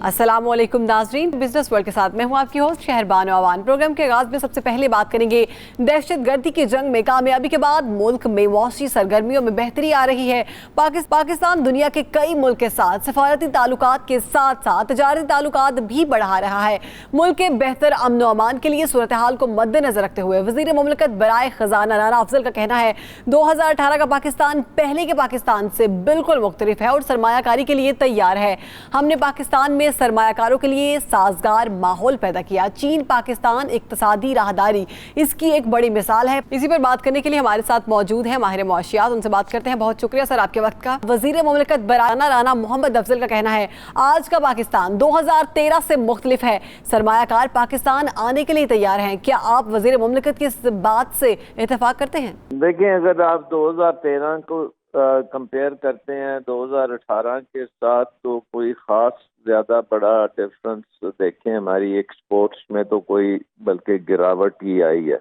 अस्सलाम वालेकुम नाज़रीन, बिजनेस वर्ल्ड के साथ मैं हूँ आपकी होस्ट शहरबानो अवान। प्रोग्राम के आगाज़ में सबसे पहले बात करेंगे दहशत गर्दी की जंग में कामयाबी के बाद मुल्क में मौसी सरगर्मियों में बेहतरी आ रही है। पाकिस्तान दुनिया के कई मुल्क के साथ सफारती ताल्लुकात के साथ साथ तजारती ताल्लुकात भी बढ़ा रहा है। मुल्क के बेहतर अमन व अमान के लिए सूरत हाल को मद्देनजर रखते हुए वज़ीर मुमलिकत बराए खजाना राना अफजल का कहना है 2018 का पाकिस्तान पहले के पाकिस्तान से बिल्कुल मुख्तलिफ है और सरमायाकारी के लिए तैयार है। हमने पाकिस्तान में सरमायाकारों के लिए साजगार माहौल पैदा किया। चीन पाकिस्तान इक्तिसादी राहदारी इसकी एक बड़ी मिसाल है। इसी पर बात करने के लिए हमारे साथ मौजूद है माहिर मुआशियात, उनसे बात करते हैं। बहुत शुक्रिया सर आपके वक्त का। वजीर मुमलिकत बराना राना मोहम्मद अफजल का कहना है आज का पाकिस्तान 2013 से मुख्तलिफ है, सरमायाकार पाकिस्तान आने के लिए तैयार हैं। क्या आप वजीर मुमलिकत की इस बात से इत्तेफाक करते हैं? देखिए, अगर आप 2013 को कंपेयर करते हैं 2018 के साथ तो कोई खास ज़्यादा बड़ा डिफरेंस देखें हमारी एक्सपोर्ट्स में तो कोई बल्कि गिरावट ही आई है।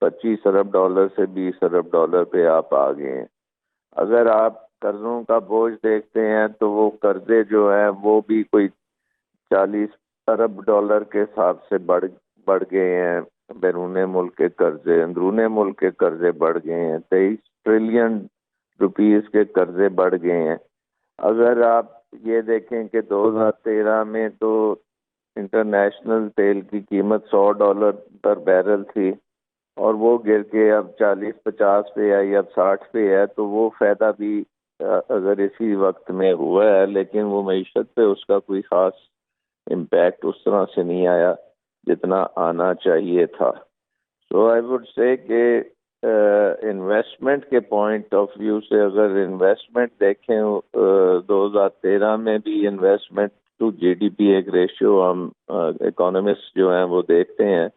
25 अरब डॉलर से 20 अरब डॉलर पे आप आ गए हैं। अगर आप कर्जों का बोझ देखते हैं तो वो कर्जे जो हैं वो भी कोई 40 अरब डॉलर के हिसाब से बढ़ गए हैं। बैरून मुल्क के कर्जे, अंदरून मुल्क के कर्जे बढ़ गए हैं। 23 ट्रिलियन रुपीस के कर्जे बढ़ गए हैं। अगर आप ये देखें कि 2013 में तो इंटरनेशनल तेल की कीमत $100 पर बैरल थी और वो गिर के अब 40-50 पे आई, अब 60 पे है। तो वो फायदा भी अगर इसी वक्त में हुआ है, लेकिन वो मईशत पे उसका कोई खास इम्पैक्ट उस तरह से नहीं आया जितना आना चाहिए था। सो आई वुड से कि इन्वेस्टमेंट के पॉइंट ऑफ व्यू से अगर इन्वेस्टमेंट देखें 2013 में भी इन्वेस्टमेंट टू जीडीपी एक रेशियो हम इकोनॉमिस्ट जो हैं वो देखते हैं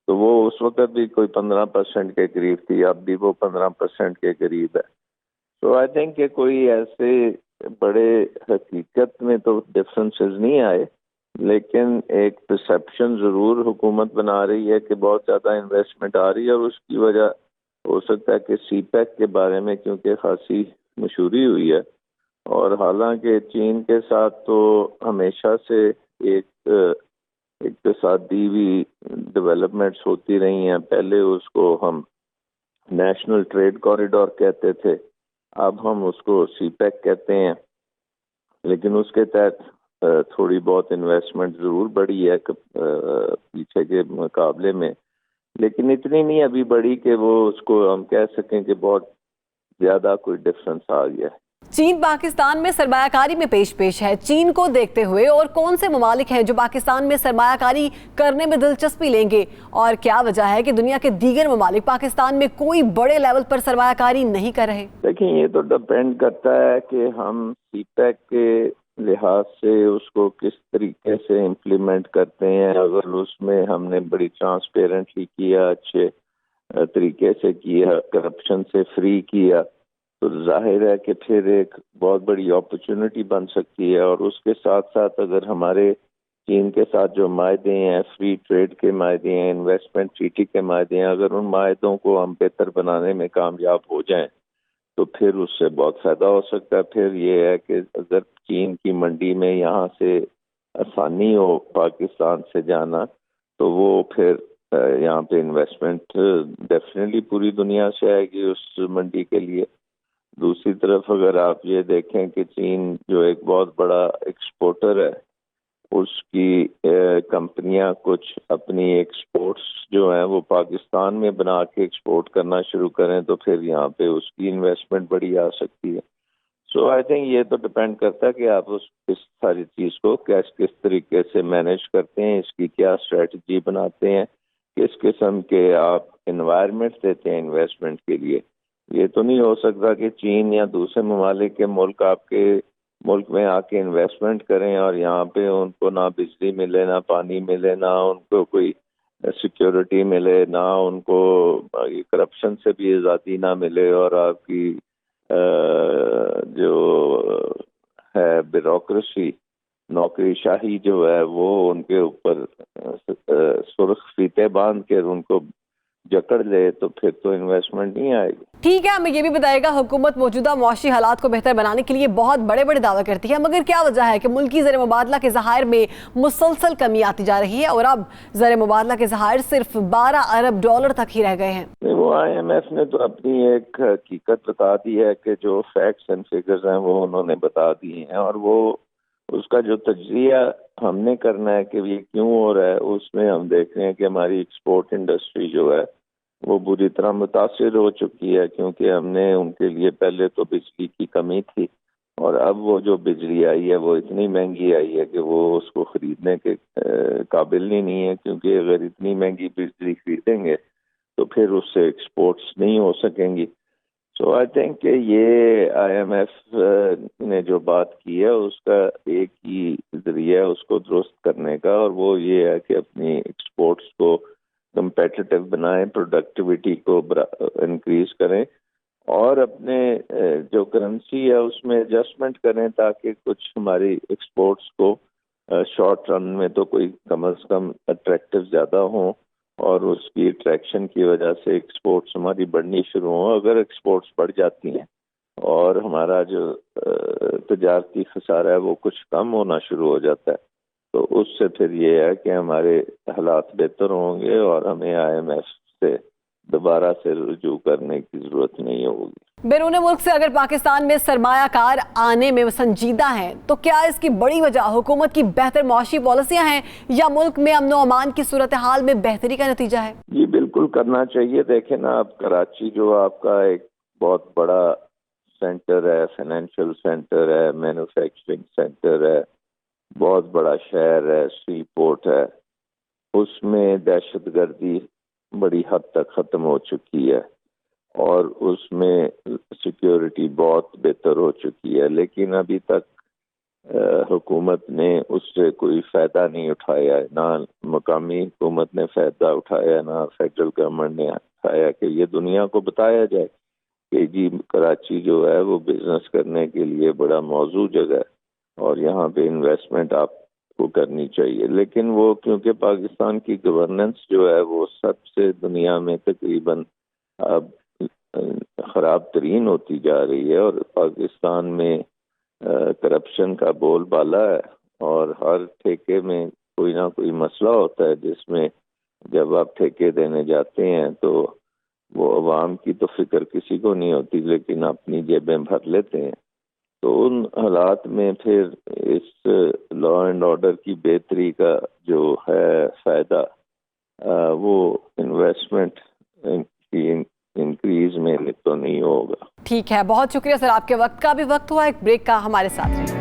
तो वो उस वक्त भी कोई 15% के करीब थी, अब भी वो 15% के करीब है। तो आई थिंक कि कोई ऐसे बड़े हकीकत में तो डिफरेंसेस नहीं आए, लेकिन एक परसेप्शन ज़रूर हुकूमत बना रही है कि बहुत ज़्यादा इन्वेस्टमेंट आ रही है और उसकी वजह हो सकता है कि सीपैक के बारे में क्योंकि खासी मशहूरी हुई है। और हालांकि चीन के साथ तो हमेशा से एक इक्तिसादी भी डेवलपमेंट्स होती रही हैं। पहले उसको हम नेशनल ट्रेड कॉरिडोर कहते थे, अब हम उसको सीपैक कहते हैं। लेकिन उसके तहत थोड़ी बहुत इन्वेस्टमेंट ज़रूर बढ़ी है पीछे के मुकाबले में, लेकिन इतनी नहीं अभी बढ़ी कि वो उसको हम कह सकें कि बहुत ज़्यादा कोई डिफरेंस आ गया। चीन पाकिस्तान में सरमायाकारी में पेश है। चीन को देखते हुए और कौन से ममालिक हैं जो पाकिस्तान में सरमायाकारी करने में दिलचस्पी लेंगे, और क्या वजह है कि दुनिया के दीगर ममालिक पाकिस्तान में कोई बड़े लेवल पर सरमायाकारी नहीं कर रहे? देखिए, ये तो डिपेंड करता है कि हम सीपैक के लिहाज से उसको किस तरीके से इम्प्लीमेंट करते हैं। अगर उसमें हमने बड़ी ट्रांसपेरेंटली किया, अच्छे तरीके से किया, करप्शन से फ्री किया, तो जाहिर है कि फिर एक बहुत बड़ी अपॉर्चुनिटी बन सकती है। और उसके साथ साथ अगर हमारे चीन के साथ जो मायदे हैं, फ्री ट्रेड के मायदे हैं, इन्वेस्टमेंट ट्रीटी के मायदे हैं, अगर उन मायदों को हम बेहतर बनाने में कामयाब हो जाएं तो फिर उससे बहुत फ़ायदा हो सकता है। फिर ये है कि अगर चीन की मंडी में यहाँ से आसानी हो पाकिस्तान से जाना तो वो फिर यहाँ पे इन्वेस्टमेंट डेफिनेटली पूरी दुनिया से आएगी उस मंडी के लिए। दूसरी तरफ अगर आप ये देखें कि चीन जो एक बहुत बड़ा एक्सपोर्टर है, उसकी कंपनियां कुछ अपनी एक्सपोर्ट्स जो हैं वो पाकिस्तान में बना के एक्सपोर्ट करना शुरू करें तो फिर यहाँ पे उसकी इन्वेस्टमेंट बड़ी आ सकती है। सो आई थिंक ये तो डिपेंड करता है कि आप इस सारी चीज़ को किस तरीके से मैनेज करते हैं, इसकी क्या स्ट्रेटजी बनाते हैं, किस किस्म के आप इन्वायरमेंट देते हैं इन्वेस्टमेंट के लिए। ये तो नहीं हो सकता कि चीन या दूसरे ममालिक के मुल्क आपके मुल्क में आके इन्वेस्टमेंट करें और यहाँ पे उनको ना बिजली मिले, ना पानी मिले, ना उनको कोई सिक्योरिटी मिले, ना उनको करप्शन से भी आज़ादी ना मिले, और आपकी जो है ब्यूरोक्रेसी, नौकरीशाही जो है वो उनके ऊपर सुर्ख फीते बांध के उनको जकड़ ले तो फिर तो इन्वेस्टमेंट नहीं आएगी। ठीक है, हमें ये भी बताएगा, हुकूमत मौजूदा मुआशी हालात को बेहतर बनाने के लिए बहुत बड़े बड़े दावे करती है, मगर क्या वजह है कि मुल्की ज़र मुबादला के ज़खायर में मुसलसल कमी आती जा रही है और अब ज़र मुबादला के ज़खायर सिर्फ 12 अरब डॉलर तक ही रह गए हैं? वो IMF ने तो अपनी एक हकीकत बता दी है कि जो फैक्ट्स एंड फिगर्स हैं वो उन्होंने बता दिए हैं, और वो उसका जो तज्जिया हमने करना है कि ये क्यों हो रहा है, उसमें हम देख रहे हैं कि हमारी एक्सपोर्ट इंडस्ट्री जो है वो बुरी तरह मुतासिर हो चुकी है, क्योंकि हमने उनके लिए पहले तो बिजली की कमी थी, और अब वो जो बिजली आई है वो इतनी महंगी आई है कि वो उसको खरीदने के काबिल ही नहीं है, क्योंकि अगर इतनी महंगी बिजली खरीदेंगे तो फिर उससे एक्सपोर्ट्स नहीं हो सकेंगी। सो आई थिंक ये IMF ने जो बात की है उसका एक ही जरिया है उसको दुरुस्त करने का, और वो ये है कि अपनी एक्सपोर्ट्स को कम्पेटिटिव बनाएं, प्रोडक्टिविटी को इंक्रीज करें, और अपने जो करेंसी है उसमें एडजस्टमेंट करें ताकि कुछ हमारी एक्सपोर्ट्स को शॉर्ट रन में तो कोई कम से कम अट्रैक्टिव ज़्यादा हो, और उसकी अट्रैक्शन की वजह से एक्सपोर्ट्स हमारी बढ़नी शुरू हो। अगर एक्सपोर्ट्स बढ़ जाती हैं और हमारा जो तजारती खसारा है वो कुछ कम होना शुरू हो जाता है, तो उससे फिर ये है कि हमारे हालात बेहतर होंगे और हमें IMF से दोबारा से रुजू करने की ज़रूरत नहीं होगी। बैरून मुल्क से अगर पाकिस्तान में सरमायाकार आने में संजीदा हैं तो क्या इसकी बड़ी वजह हुकूमत की बेहतर मुआशी पॉलिसियां हैं या मुल्क में अमन व अमान की सूरत हाल में बेहतरी का नतीजा है? ये बिल्कुल करना चाहिए। देखें ना, अब कराची जो आपका एक बहुत बड़ा सेंटर है, फाइनेंशियल सेंटर है, मैन्युफैक्चरिंग सेंटर है, बहुत बड़ा शहर है, सी पोर्ट है, उसमें दहशतगर्दी बड़ी हद तक ख़त्म हो चुकी है और उसमें सिक्योरिटी बहुत बेहतर हो चुकी है, लेकिन अभी तक हुकूमत ने उससे कोई फ़ायदा नहीं उठाया है। ना मकामी हुकूमत ने फ़ायदा उठाया, ना फेडरल गवर्नमेंट ने उठाया कि ये दुनिया को बताया जाए कि जी कराची जो है वो बिज़नेस करने के लिए बड़ा मौजू जगह है और यहाँ पे इन्वेस्टमेंट आपको करनी चाहिए। लेकिन वो क्योंकि पाकिस्तान की गवर्नेंस जो है वो सबसे दुनिया में तकरीबन अब ख़राब तरीन होती जा रही है और पाकिस्तान में करप्शन का बोलबाला है और हर ठेके में कोई ना कोई मसला होता है, जिसमें जब आप ठेके देने जाते हैं तो वो अवाम की तो फिक्र किसी को नहीं होती, लेकिन अपनी जेबें भर लेते हैं। तो उन हालात में फिर इस लॉ एंड ऑर्डर की बेहतरी का जो है फ़ायदा वो इन्वेस्टमेंट की इंक्रीज में तो नहीं होगा। ठीक है, बहुत शुक्रिया सर, आपके वक्त का भी वक्त हुआ एक ब्रेक का, हमारे साथ रहिए।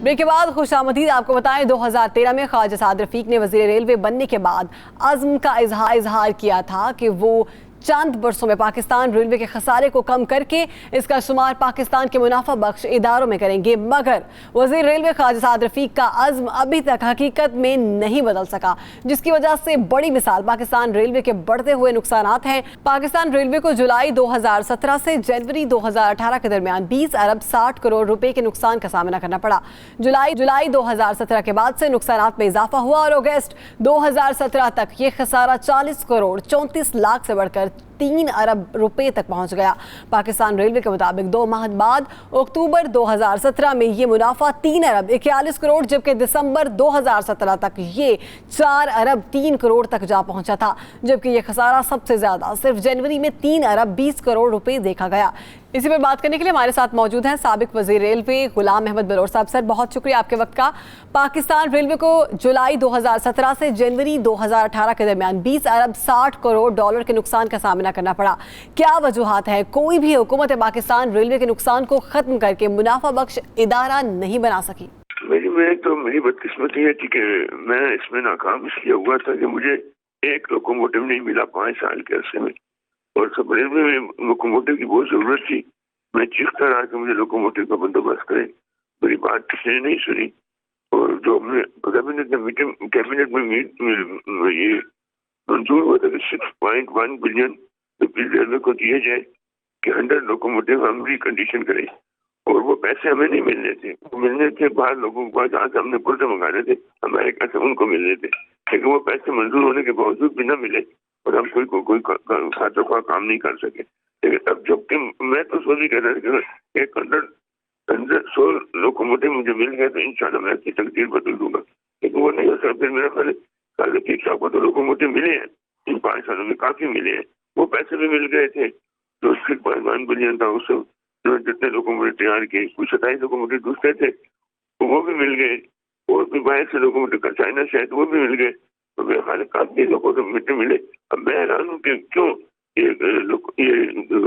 ब्रेक के बाद खुशामदीद। आपको बताएं 2013 में ख्वाजा साद रफीक ने वज़ीर रेलवे बनने के बाद अज़्म का इजहार किया था कि वो चंद बरसों में पाकिस्तान रेलवे के खसारे को कम करके इसका शुमार पाकिस्तान के मुनाफा बख्श इदारों में करेंगे, मगर वज़ीर रेलवे ख्वाजा साद रफीक का अज़्म अभी तक हकीकत में नहीं बदल सका, जिसकी वजह से बड़ी मिसाल पाकिस्तान रेलवे के बढ़ते हुए नुकसानात हैं। पाकिस्तान रेलवे को जुलाई 2017 से जनवरी 2018 के दरमियान 20 अरब 60 करोड़ रुपए के नुकसान का सामना करना पड़ा। जुलाई 2017 के बाद से नुकसानात में इजाफा हुआ और अगस्त 2017 तक ये खसारा 40 करोड़ 34 लाख से बढ़कर 3 अरब रुपए तक पहुंच गया। पाकिस्तान रेलवे के मुताबिक 2 माह बाद अक्टूबर 2017 में ये मुनाफा 3 अरब 41 करोड़, जबकि दिसंबर 2017 तक ये 4 अरब 3 करोड़ तक जा पहुंचा था, जबकि ये खसारा सबसे ज्यादा सिर्फ जनवरी में 3 अरब 20 करोड़ रुपए देखा गया। इसी पर बात करने के लिए हमारे साथ मौजूद हैं साबिक वज़ीर रेलवे गुलाम अहमद बलोच साहब। सर, बहुत शुक्रिया आपके वक्त का। पाकिस्तान रेलवे को जुलाई 2017 से जनवरी 2018 के दरमियान 20 अरब 60 करोड़ डॉलर के नुकसान का सामना करना पड़ा। क्या वजूहात है? कोई भी हुकूमत पाकिस्तान रेलवे के नुकसान को खत्म करके मुनाफा बख्श इदारा नहीं बना सकी। मेरी बदकिस्मती है कि मैं इसमें नाकाम इसलिए हुआ था कि मुझे एक लोकोमोटिव नहीं मिला 5 साल के अरसे में, और सब रेलवे में लोकोमोटिव की बहुत ज़रूरत थी। मैं चीखता रहा कि मुझे लोकोमोटिव का बंदोबस्त करें, मेरी बात किसी ने नहीं सुनी। और जो हमने कैबिनेट में ये मंजूर हुआ था कि 6.1 बिलियन रुपये रेलवे को दिए जाए कि 100 लोकोमोटिव हम रिकंडीशन करें, और वो पैसे पैसे हमें नहीं मिलने थे, वो मिलने थे बाहर लोगों को, जहाँ से हमने पुर्जे मंगाने थे अमेरिका से, उनको मिलने थे, लेकिन वो पैसे मंजूर होने के बावजूद भी न मिले और हम कोई खातों का काम नहीं कर सके। लेकिन अब जबकि मैं तो सोच ही कह रहा था कि 100 लोकोमोटिव मुझे मिल गए तो इंशाल्लाह मैं अपनी तकदीर बदल दूंगा, लेकिन वो नहीं हो सकता। फिर मेरा ख्याल ठीक ठाक को तो लोकोमोटिव मिले हैं, इन 5 सालों में काफी मिले हैं, वो पैसे भी मिल गए थे जो 5 बिलियन था, उससे जितने लोकोमोटिव तैयार किए, कुछ 27 लोकोमोटिव दूसरे थे तो वो भी मिल गए, और भी बाहर से लोकोमोटिव का चाइना शायद वो भी मिल गए, तो मेरे ख्याल काफी लोकोमोटिव मिले। अब मैं हैरान हूँ कि क्यों ये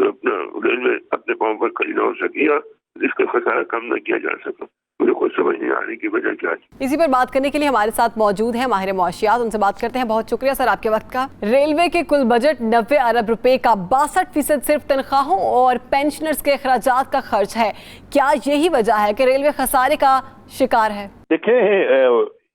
अपना रेलवे अपने पाँव पर खड़ी ना हो सकी या इसका खसारा कम न किया जा सका, मुझे कुछ समझ नहीं आ रही की वजह क्या है। इसी पर बात करने के लिए हमारे साथ मौजूद हैं माहिर मुआशियात, उनसे बात करते हैं। बहुत शुक्रिया सर आपके वक्त का। रेलवे के कुल बजट 90 अरब रुपए का 62% सिर्फ तनख्वाहों और पेंशनर्स के अखराजात का खर्च है। क्या यही वजह है कि रेलवे खसारे का शिकार है? देखिए,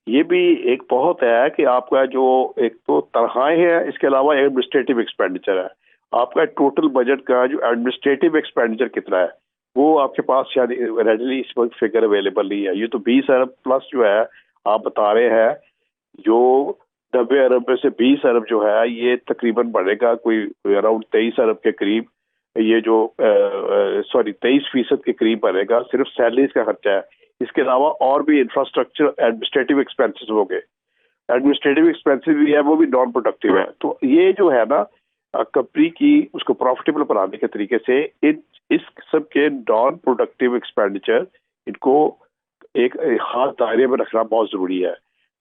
ये भी एक बहुत है कि आपका जो एक तो तनख्वाहें है, इसके अलावा एडमिनिस्ट्रेटिव एक्सपेंडिचर है। आपका टोटल बजट का जो एडमिनिस्ट्रेटिव एक्सपेंडिचर कितना है वो आपके पास शायद रेडली इस वक्त फिगर अवेलेबल नहीं है। ये तो 20 अरब प्लस जो है आप बता रहे हैं, जो 90 अरब में से 20 अरब जो है ये तकरीबन बढ़ेगा कोई अराउंड 23 अरब के करीब, ये जो 23% के करीब बढ़ेगा, सिर्फ सैलरीज का खर्चा है। इसके अलावा और भी इंफ्रास्ट्रक्चर एडमिनिस्ट्रेटिव एक्सपेंसेस हो गए, एडमिनिस्ट्रेटिव एक्सपेंसेस भी है, वो भी नॉन प्रोडक्टिव है। तो ये जो है ना कंपनी की उसको प्रॉफिटेबल बनाने के तरीके से इस सब के नॉन प्रोडक्टिव एक्सपेंडिचर इनको एक खास दायरे में रखना बहुत ज़रूरी है।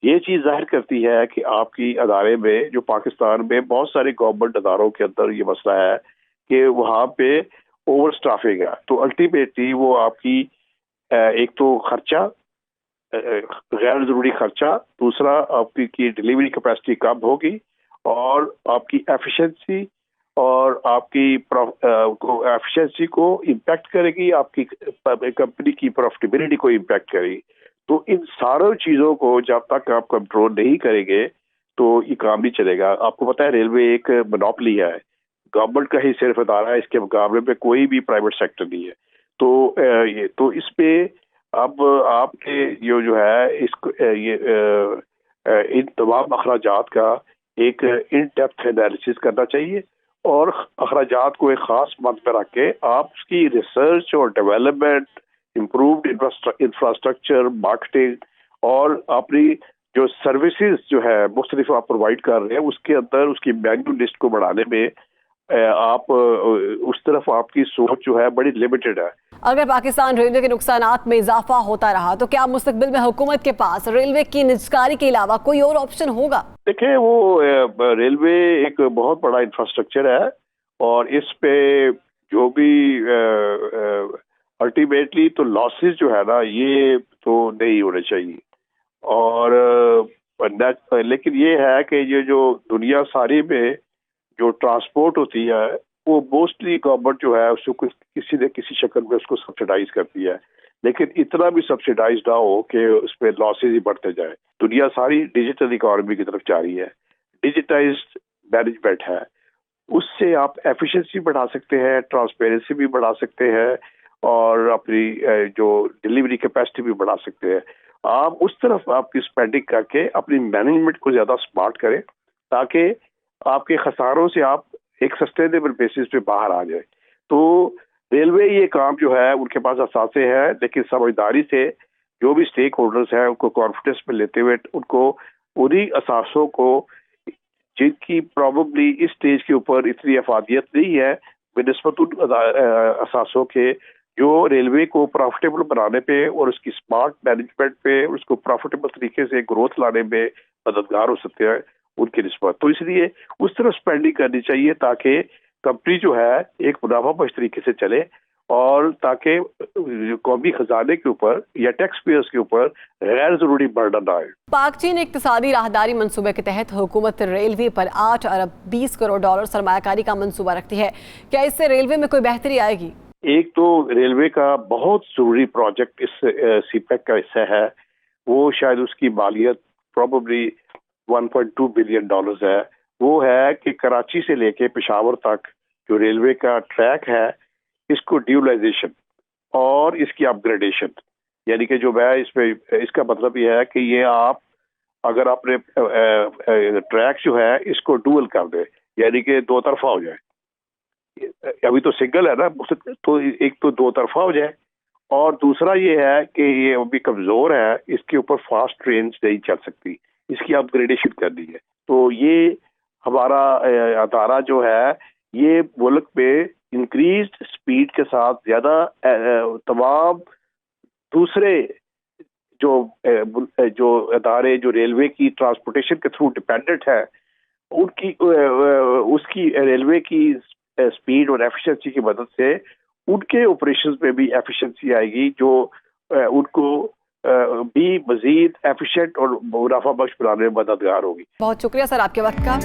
ये चीज़ जाहिर करती है कि आपकी अदारे में, जो पाकिस्तान में बहुत सारे गवर्नमेंट अदारों के अंदर ये मसला है कि वहाँ पे ओवर स्टाफिंग है, तो अल्टीमेटली वो आपकी एक तो खर्चा, गैर ज़रूरी खर्चा, दूसरा आपकी की डिलीवरी कैपेसिटी कम होगी और आपकी एफिशिएंसी और आपकी एफिशिएंसी को इम्पैक्ट करेगी, आपकी कंपनी की प्रॉफिटेबिलिटी को इम्पैक्ट करेगी। तो इन सारों चीज़ों को जब तक आप कंट्रोल नहीं करेंगे तो ये काम नहीं चलेगा। आपको पता है रेलवे एक मोनोपोली है, गवर्नमेंट का ही सिर्फ अदारा है, इसके मुकाबले में कोई भी प्राइवेट सेक्टर नहीं है। तो इस पे अब आपके जो है इसको इन तमाम अखराजात का एक इन डेप्थ एनालिसिस करना चाहिए और अखराजात को एक खास मद में रख के आप उसकी रिसर्च और डेवलपमेंट, इम्प्रूव्ड इंफ्रास्ट्रक्चर, मार्केटिंग और अपनी जो सर्विसेज जो है मुख्तलिफ आप प्रोवाइड कर रहे हैं उसके अंदर उसकी मेन्यू लिस्ट को बढ़ाने में आप उस तरफ आपकी सोच जो है बड़ी लिमिटेड है। अगर पाकिस्तान रेलवे के नुकसानात में इजाफा होता रहा तो क्या मुस्तकबिल में हुकूमत के पास रेलवे की निजकारी के अलावा कोई और ऑप्शन होगा? देखिए, वो रेलवे एक बहुत बड़ा इंफ्रास्ट्रक्चर है और इस पे जो भी अल्टीमेटली तो लॉसेस जो है ना ये तो नहीं होने चाहिए। और लेकिन ये है कि ये जो दुनिया सारी में जो ट्रांसपोर्ट होती है वो मोस्टली गवर्नमेंट जो है उसको किसी न किसी शक्ल में उसको सब्सिडाइज करती है, लेकिन इतना भी सब्सिडाइज ना हो कि उस पर लॉसेज ही बढ़ते जाए। दुनिया सारी डिजिटल इकोनॉमी की तरफ जा रही है, डिजिटाइज्ड मैनेजमेंट है, उससे आप एफिशिएंसी बढ़ा सकते हैं, ट्रांसपेरेंसी भी बढ़ा सकते हैं और अपनी जो डिलीवरी कैपेसिटी भी बढ़ा सकते हैं। आप उस तरफ आपकी स्पेंडिंग करके अपनी मैनेजमेंट को ज़्यादा स्मार्ट करें ताकि आपके खसारों से आप एक सस्टेनेबल बेसिस पे बाहर आ जाए। तो रेलवे ये काम जो है उनके पास असासे है, लेकिन समझदारी से जो भी स्टेक होल्डर्स हैं उनको कॉन्फिडेंस में लेते हुए उनको उन्हीं असासों को जिनकी प्रॉबली इस स्टेज के ऊपर इतनी अफादियत नहीं है बिनिस्बत उन असासों के जो रेलवे को प्रॉफिटेबल बनाने पे और उसकी स्मार्ट मैनेजमेंट पे उसको प्रॉफिटेबल तरीके से ग्रोथ लाने में मददगार हो सकते हैं उनकी निस्बत। तो इसलिए उस तरह स्पेंडिंग करनी चाहिए ताकि कंपनी जो है एक मुनाफाबख्श तरीके से चले और ताकि कौमी खजाने के ऊपर या टैक्स पेयर्स के ऊपर गैर जरूरी बर्डन ना आए। पाक चीन इक्तिसादी राहदारी मंसूबे के तहत हुकूमत रेलवे पर 8 अरब 20 करोड़ डॉलर सरमायाकारी का मंसूबा रखती है। क्या इससे रेलवे में कोई बेहतरी आएगी? एक तो रेलवे का बहुत जरूरी प्रोजेक्ट इस सीपैक का हिस्सा है, वो शायद उसकी मालियत प्रॉबली 1.2 बिलियन डॉलर्स है। वो है कि कराची से लेके पेशावर तक जो रेलवे का ट्रैक है इसको ड्यूलाइजेशन اور اس کی اپ گریڈیشن. یعنی کہ جو میں اس میں اس کا مطلب یہ ہے کہ یہ آپ اگر اپنے ٹریک جو ہے اس کو ڈوئل کر دیں, یعنی کہ دو طرفہ ہو جائے. ابھی تو سنگل ہے نا, تو ایک تو دو طرفہ ہو جائے, اور دوسرا یہ ہے کہ یہ ابھی کمزور ہے, اس کے اوپر فاسٹ ٹرینز نہیں چل سکتی, اس کی اپ گریڈیشن کرنی ہے. تو یہ ہمارا ادارہ جو ہے یہ ملک میں انکریزڈ سپیڈ کے ساتھ زیادہ تمام دوسرے جو ادارے جو ریلوے کی ٹرانسپورٹیشن کے تھرو ڈپینڈنٹ ہے ان کی اس کی ریلوے کی سپیڈ اور ایفیشنسی کی مدد سے ان کے آپریشنز میں بھی ایفیشنسی آئے گی, جو ان کو بھی مزید ایفیشینٹ اور منافع بخش بنانے میں مددگار ہوگی. بہت شکریہ سر آپ کے وقت کا.